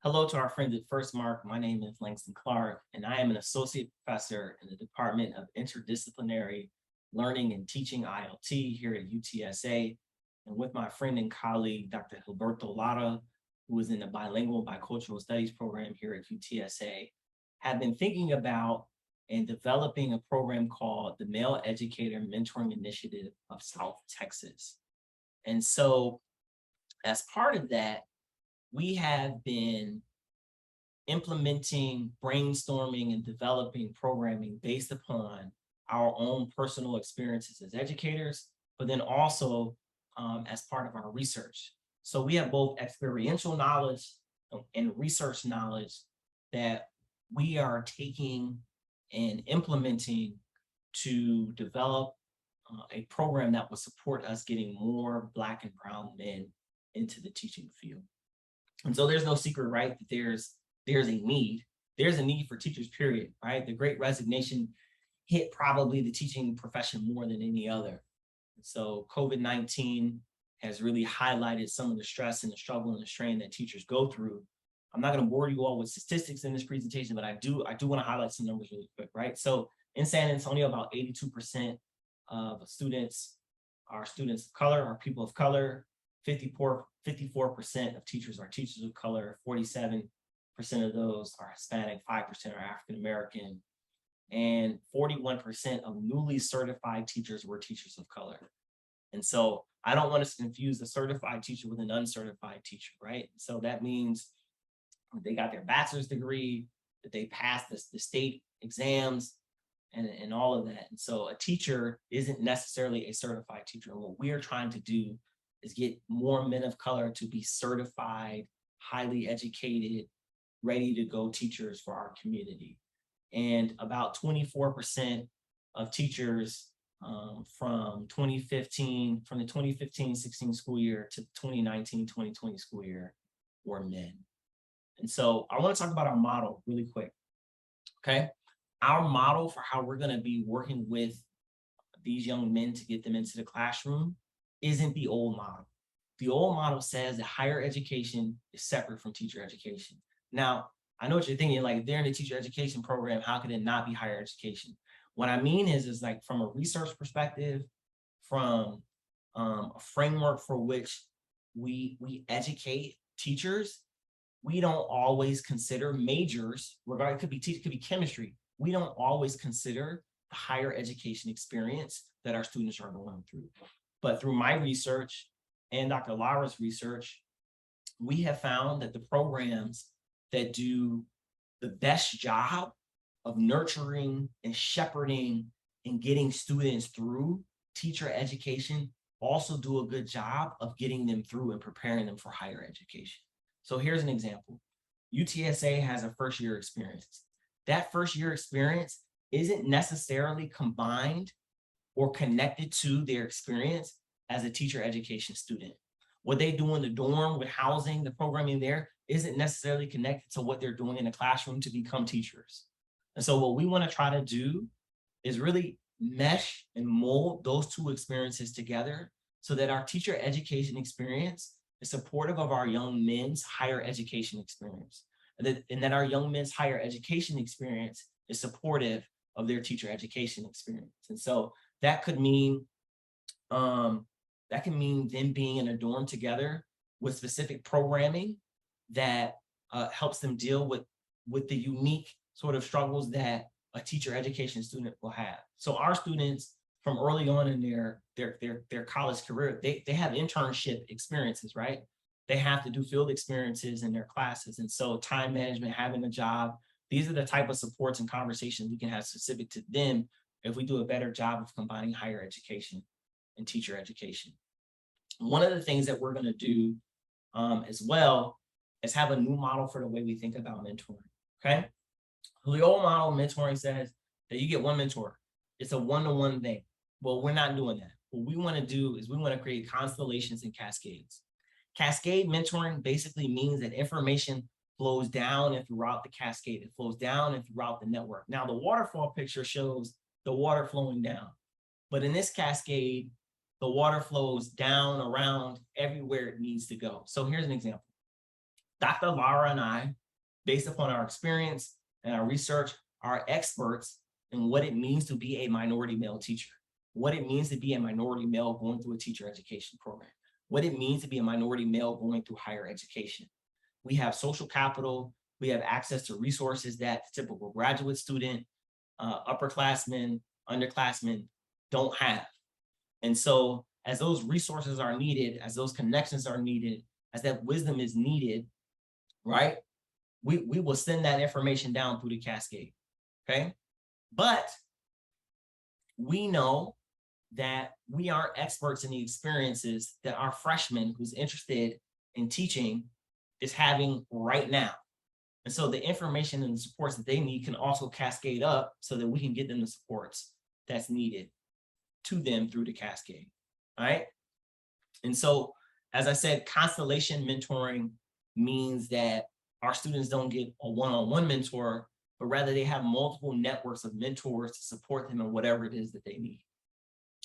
Hello to our friends at Firstmark. My name is Langston Clark, and I am an associate professor in the Department of Interdisciplinary Learning and Teaching ILT here at UTSA. And with my friend and colleague, Dr. Gilberto Lara, who is in the Bilingual Bicultural Studies program here at UTSA, have been thinking about and developing a program called the Male Educator Mentoring Initiative of South Texas. And so as part of that, we have been implementing, brainstorming, and developing programming based upon our own personal experiences as educators, but then also as part of our research. So we have both experiential knowledge and research knowledge that we are taking and implementing to develop a program that will support us getting more Black and brown men into the teaching field. And so there's no secret, right, that there's a need. There's a need for teachers, period, right? The Great Resignation hit probably the teaching profession more than any other. And so COVID-19 has really highlighted some of the stress and the struggle and the strain that teachers go through. I'm not going to bore you all with statistics in this presentation, but I do want to highlight some numbers really quick, right? So in San Antonio, about 82% of students are students of color, are people of color. 54% of teachers are teachers of color, 47% of those are Hispanic, 5% are African American, and 41% of newly certified teachers were teachers of color. And so I don't want to confuse a certified teacher with an uncertified teacher, right? So that means they got their bachelor's degree, that they passed the state exams, and all of that. And so a teacher isn't necessarily a certified teacher. And what we are trying to do is get more men of color to be certified, highly educated, ready to go teachers for our community. And about 24% of teachers from the 2015-16 school year to 2019-2020 school year were men. And so I want to talk about our model really quick, okay? Our model for how we're going to be working with these young men to get them into the classroom isn't the old model. The old model says that higher education is separate from teacher education. Now, I know what you're thinking, like, if they're in the teacher education program, how could it not be higher education? What I mean is like from a research perspective, from a framework for which we educate teachers, we don't always consider majors, regardless, it could be chemistry. We don't always consider the higher education experience that our students are going through. But through my research and Dr. Lara's research, we have found that the programs that do the best job of nurturing and shepherding and getting students through teacher education also do a good job of getting them through and preparing them for higher education. So here's an example. UTSA has a first year experience. That first year experience isn't necessarily combined or connected to their experience as a teacher education student. What they do in the dorm with housing, the programming there, isn't necessarily connected to what they're doing in the classroom to become teachers. And so what we want to try to do is really mesh and mold those two experiences together so that our teacher education experience is supportive of our young men's higher education experience. And that our young men's higher education experience is supportive of their teacher education experience. And so that could mean them being in a dorm together with specific programming that helps them deal with the unique sort of struggles that a teacher education student will have. So our students from early on in their college career, they have internship experiences, right? They have to do field experiences in their classes. And so time management, having a job, these are the type of supports and conversations we can have specific to them if we do a better job of combining higher education and teacher education. One of the things that we're going to do as well is have a new model for the way we think about mentoring, okay? The old model of mentoring says that you get one mentor. It's a one-to-one thing. Well, we're not doing that. What we want to do is we want to create constellations and cascades. Cascade mentoring basically means that information flows down and throughout the cascade. It flows down and throughout the network. Now, the waterfall picture shows the water flowing down. But in this cascade, the water flows down, around, everywhere it needs to go. So here's an example. Dr. Lara and I, based upon our experience and our research, are experts in what it means to be a minority male teacher, what it means to be a minority male going through a teacher education program, what it means to be a minority male going through higher education. We have social capital, we have access to resources that the typical graduate student, upperclassmen, underclassmen don't have. And so as those resources are needed, as those connections are needed, as that wisdom is needed, right? We will send that information down through the cascade, okay? But we know that we aren't experts in the experiences that our freshman who's interested in teaching is having right now. And so the information and the supports that they need can also cascade up so that we can get them the supports that's needed to them through the cascade, all right? And so, as I said, constellation mentoring means that our students don't get a one-on-one mentor, but rather they have multiple networks of mentors to support them in whatever it is that they need.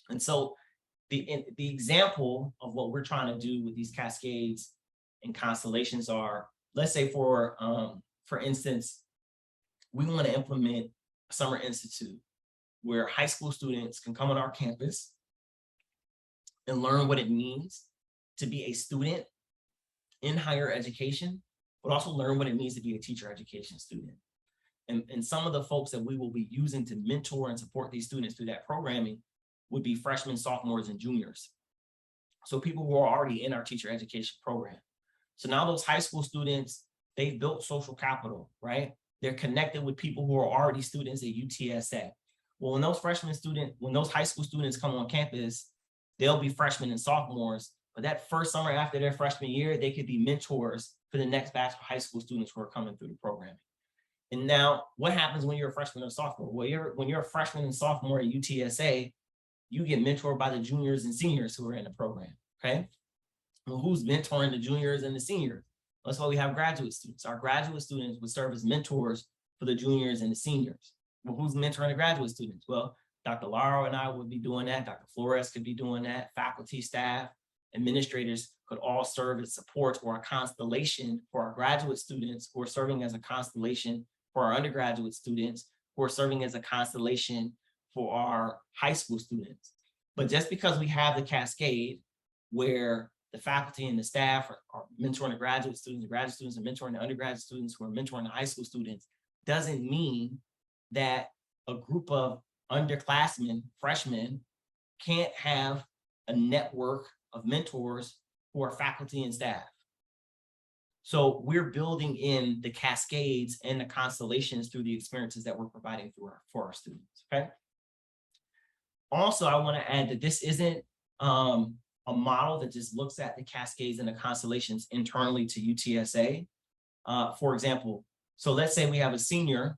And so the example of what we're trying to do with these cascades and constellations are, let's say for instance, we want to implement a summer institute where high school students can come on our campus and learn what it means to be a student in higher education, but also learn what it means to be a teacher education student. And some of the folks that we will be using to mentor and support these students through that programming would be freshmen, sophomores, and juniors. So people who are already in our teacher education program. So now those high school students, they've built social capital, right? They're connected with people who are already students at UTSA. Well, when those when those high school students come on campus, they'll be freshmen and sophomores, but that first summer after their freshman year, they could be mentors for the next batch of high school students who are coming through the program. And now what happens when you're a freshman or sophomore? Well, when you're a freshman and sophomore at UTSA, you get mentored by the juniors and seniors who are in the program, okay? Well, who's mentoring the juniors and the seniors? That's why we have graduate students. Our graduate students would serve as mentors for the juniors and the seniors. Well, who's mentoring the graduate students? Well, Dr. Lara and I would be doing that. Dr. Flores could be doing that. Faculty, staff, administrators could all serve as support or a constellation for our graduate students who are serving as a constellation for our undergraduate students who are serving as a constellation for our high school students. But just because we have the cascade where the faculty and the staff are mentoring the graduate students are mentoring the undergraduate students who are mentoring the high school students, doesn't mean that a group of underclassmen, freshmen, can't have a network of mentors who are faculty and staff. So we're building in the cascades and the constellations through the experiences that we're providing for our students, okay? Also, I want to add that this isn't a model that just looks at the cascades and the constellations internally to UTSA. For example, so let's say we have a senior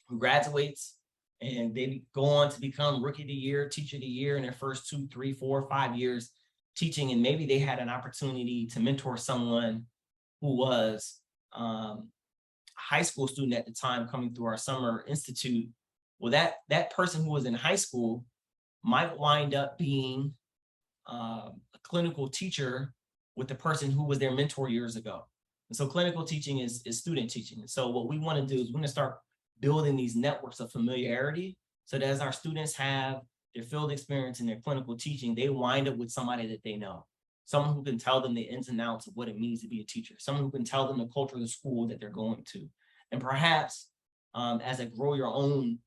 who graduates and they go on to become rookie of the year, teacher of the year in their first 2, 3, 4, 5 years teaching, and maybe they had an opportunity to mentor someone who was a high school student at the time coming through our summer institute. Well, that person who was in high school might wind up being a clinical teacher with the person who was their mentor years ago. And so clinical teaching is student teaching. And so what we want to do is we're going to start building these networks of familiarity so that as our students have their field experience and their clinical teaching, they wind up with somebody that they know, someone who can tell them the ins and outs of what it means to be a teacher, someone who can tell them the culture of the school that they're going to. And perhaps as a grow your own,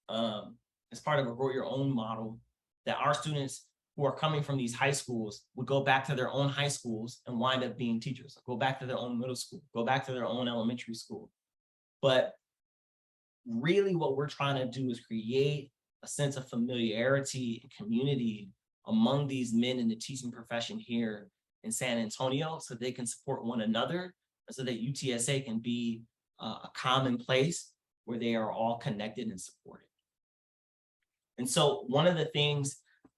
as part of a grow your own model, that our students who are coming from these high schools would go back to their own high schools and wind up being teachers, go back to their own middle school, go back to their own elementary school. But really what we're trying to do is create a sense of familiarity and community among these men in the teaching profession here in San Antonio so they can support one another, so that UTSA can be a common place where they are all connected and supported. And so one of the things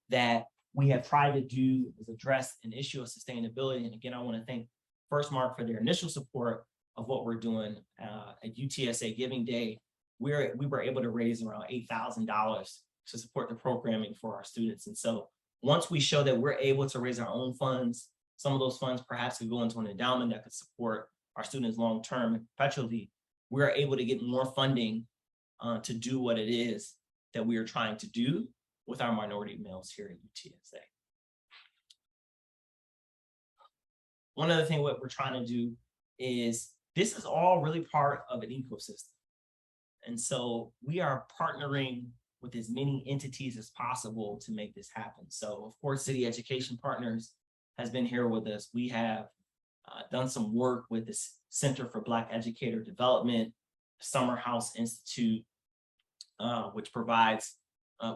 that we have tried to do is address an issue of sustainability. And again, I want to thank Firstmark for their initial support of what we're doing at UTSA Giving Day. We were able to raise around $8,000 to support the programming for our students. And so once we show that we're able to raise our own funds, some of those funds perhaps could go into an endowment that could support our students long-term and perpetually, we are able to get more funding to do what it is that we are trying to do with our minority males here at UTSA. One other thing what we're trying to do is this is all really part of an ecosystem. And so we are partnering with as many entities as possible to make this happen. So of course, City Education Partners has been here with us. We have done some work with the Center for Black Educator Development, Summer House Institute, which provides,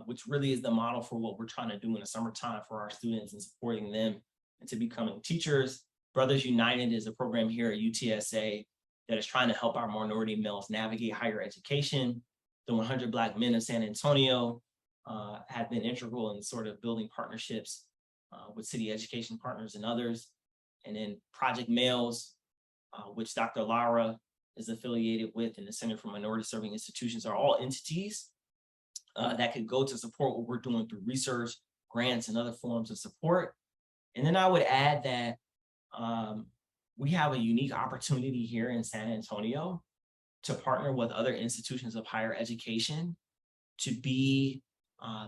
which really is the model for what we're trying to do in the summertime for our students and supporting them into becoming teachers. Brothers United is a program here at UTSA that is trying to help our minority males navigate higher education. The 100 Black Men of San Antonio have been integral in sort of building partnerships with City Education Partners and others. And then Project Males, which Dr. Lara is affiliated with, and the Center for Minority Serving Institutions are all entities that could go to support what we're doing through research, grants, and other forms of support. And then I would add that we have a unique opportunity here in San Antonio to partner with other institutions of higher education to be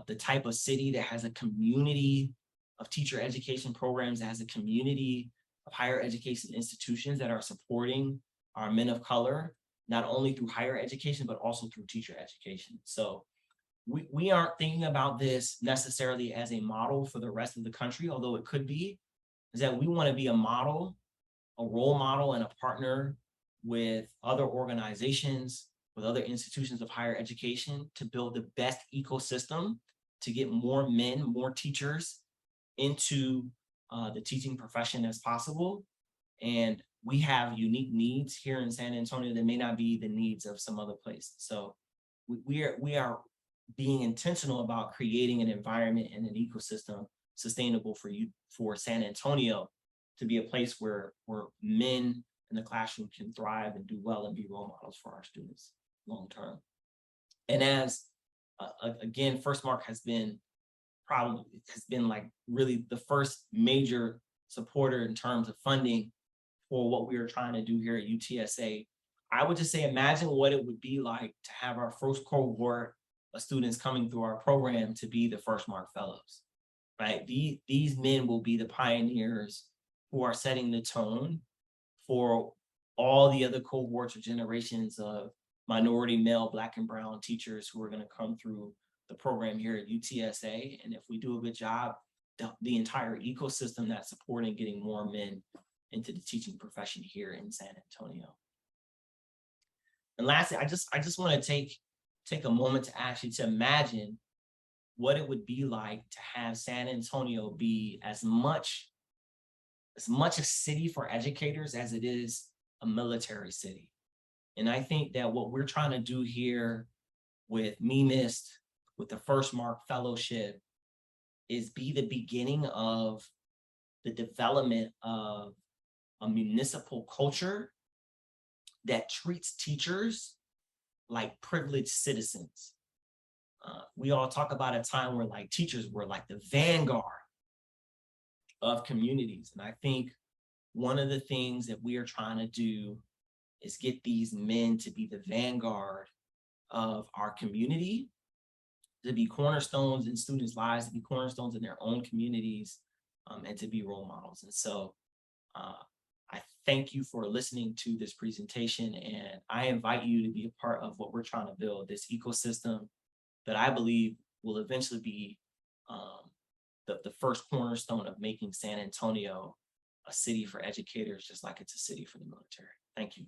the type of city that has a community of teacher education programs, that has a community of higher education institutions that are supporting our men of color, not only through higher education, but also through teacher education. So we aren't thinking about this necessarily as a model for the rest of the country, although it could be, is that we want to be a model, a role model, and a partner with other organizations, with other institutions of higher education to build the best ecosystem to get more men, more teachers into the teaching profession as possible. And we have unique needs here in San Antonio that may not be the needs of some other places. So we are being intentional about creating an environment and an ecosystem sustainable for San Antonio to be a place where men in the classroom can thrive and do well and be role models for our students long term. And as again, Firstmark has been like really the first major supporter in terms of funding for what we are trying to do here at UTSA. I would just say, imagine what it would be like to have our first cohort of students coming through our program to be the Firstmark Fellows, right? These men will be the pioneers who are setting the tone for all the other cohorts or generations of minority male, Black and brown teachers who are going to come through the program here at UTSA. And if we do a good job, the entire ecosystem that's supporting getting more men into the teaching profession here in San Antonio. And lastly, I just want to take a moment to actually to imagine what it would be like to have San Antonio be as much a city for educators as it is a military city. And I think that what we're trying to do here with MEMIST, with the Firstmark Fellowship, is be the beginning of the development of a municipal culture that treats teachers like privileged citizens. We all talk about a time where like teachers were like the vanguard of communities. And I think one of the things that we are trying to do is get these men to be the vanguard of our community, to be cornerstones in students' lives, to be cornerstones in their own communities, and to be role models. And so I thank you for listening to this presentation, and I invite you to be a part of what we're trying to build, this ecosystem that I believe will eventually be the first cornerstone of making San Antonio a city for educators, just like it's a city for the military. Thank you.